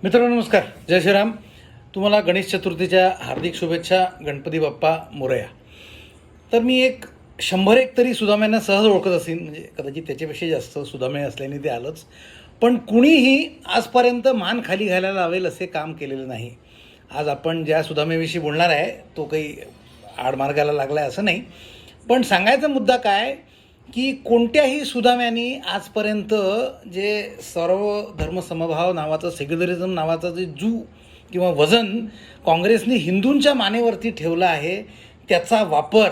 मित्रांनो नमस्कार, जय श्रीराम. तुम्हाला गणेश चतुर्थीच्या हार्दिक शुभेच्छा. गणपती बाप्पा मोरया. तर मी 100 तरी सुदाम्यांना सहज ओळखत असेल, म्हणजे कदाचित त्याच्यापेक्षा जास्त सुदामे असल्याने ते आलंच. पण कुणीही आजपर्यंत मान खाली घालायला लावेल असे काम केलेलं नाही. आज आपण ज्या सुदामेविषयी बोलणार आहे तो काही आडमार्गाला लागला आहे असं नाही, पण सांगायचा मुद्दा काय की कोणत्याही सुदाम्यानी आजपर्यंत जे सर्व धर्मसमभाव नावाचं, सेक्युलरिझम नावाचं जे किंवा वजन काँग्रेसने हिंदूंच्या मानेवरती ठेवलं आहे, त्याचा वापर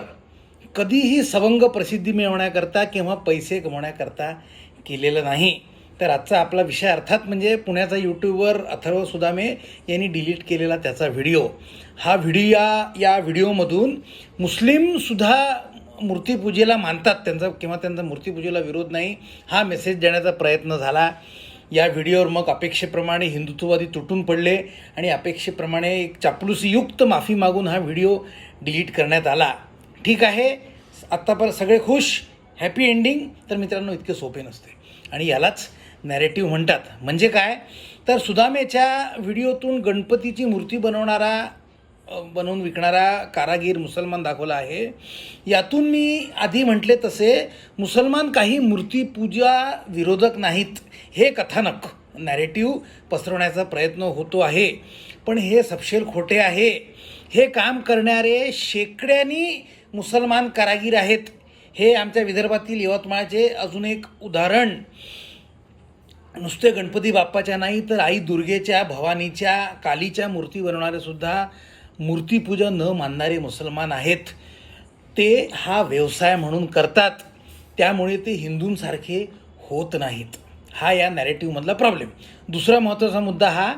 कधीही सवंग प्रसिद्धी मिळवण्याकरता किंवा पैसे कमवण्याकरता केलेला नाही. तर आजचा आपला विषय अर्थात म्हणजे पुण्याचा यूट्यूबर अथर्व सुदामे यांनी डिलीट केलेला त्याचा व्हिडिओ. हा या व्हिडिओमधून मुस्लिमसुद्धा मूर्तीपूजेला मानतात, त्यांचा मूर्तीपूजेला विरोध नाही, हा मेसेज देण्याचा प्रयत्न झाला. या व्हिडिओवर मग अपेक्षेप्रमाणे हिंदुत्ववादी तुटून पडले आणि अपेक्षेप्रमाणे एक चापलुसीयुक्त माफी मागून हा व्हिडिओ डिलीट करण्यात आला. ठीक आहे, आत्तापर्यंत सगळे खुश, हॅपी एंडिंग. तर मित्रांनो, इतके सोपे नसते आणि यालाच नॅरेटिव्ह म्हणतात. म्हणजे काय तर सुदामेच्या व्हिडिओतून गणपतीची मूर्ती बनवून विकणारा कारागीर मुसलमान दाखवला आहे. यातून मी आधी म्हटले तसे मुसलमान काही मूर्तीपूजा विरोधक नाहीत, हे कथानक नॅरेटिव्ह पसरवण्याचा प्रयत्न होतो आहे. पण हे सपशेल खोटे आहे. हे काम करणारे शेकड्यांनी मुसलमान कारागीर आहेत. हे आमच्या विदर्भातील यवतमाळचे अजून एक उदाहरण. नुसते गणपती बाप्पाच्या नाही तर आई दुर्गेच्या, भवानीच्या, कालीच्या मूर्ती बनवणारे सुद्धा मूर्तीपूजा न मानणारे मुसलमान आहेत. ते हा व्यवसाय म्हणून करतात, त्यामुळे ते हिंदूंसारखे होत नाहीत. हा या नॅरेटिव्हमधला प्रॉब्लेम. दुसरा महत्त्वाचा मुद्दा हा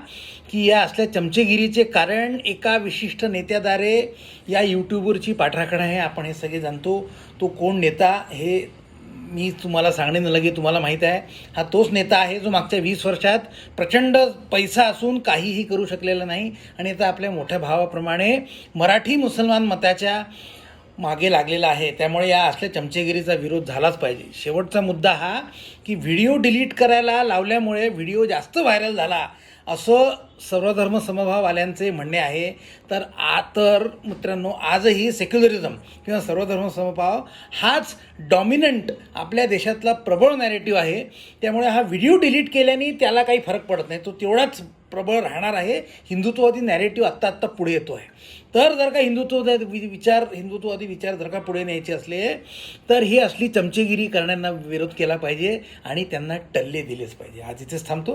की या असल्या चमचेगिरीचे कारण एका विशिष्ट नेत्याद्वारे या यूट्यूबवरची पाठराखण आहे. आपण हे सगळे जाणतो. तो कोण नेता हे मी तुम्हाला सांगणे न लगे तुम्हाला माहीत आहे. हा तोच नेता आहे जो मागच्या 20 वर्षात प्रचंड पैसा असून काहीही करू शकलेला नाही आणि आता आपल्या मोठ्या भावाप्रमाणे मराठी मुसलमान मताच्या मागे लागलेला आहे. त्यामुळे या असल्या चमचेगिरीचा विरोध झालाच पाहिजे. शेवटचा मुद्दा हा की व्हिडिओ डिलीट करायला लावल्यामुळे व्हिडिओ जास्त व्हायरल झाला असं सर्वधर्म समभाववाल्यांचे म्हणणे आहे. तर मित्रांनो, आजही सेक्युलरिझम किंवा सर्वधर्म समभाव हाच डॉमिनंट आपल्या देशातला प्रबळ नॅरेटिव्ह आहे. त्यामुळे हा व्हिडिओ डिलीट केल्याने त्याला काही फरक पडत नाही, तो तेवढाच प्रबळ राहणार आहे. हिंदुत्ववादी नॅरेटिव्ह आत्ता पुढे येतो आहे. तर जर का हिंदुत्ववादी विचार जर का पुढे न्यायचे असले तर ही असली चमचेगिरी करण्याला विरोध केला पाहिजे आणि त्यांना टल्ले दिलेच पाहिजे. आज इथेच थांबतो.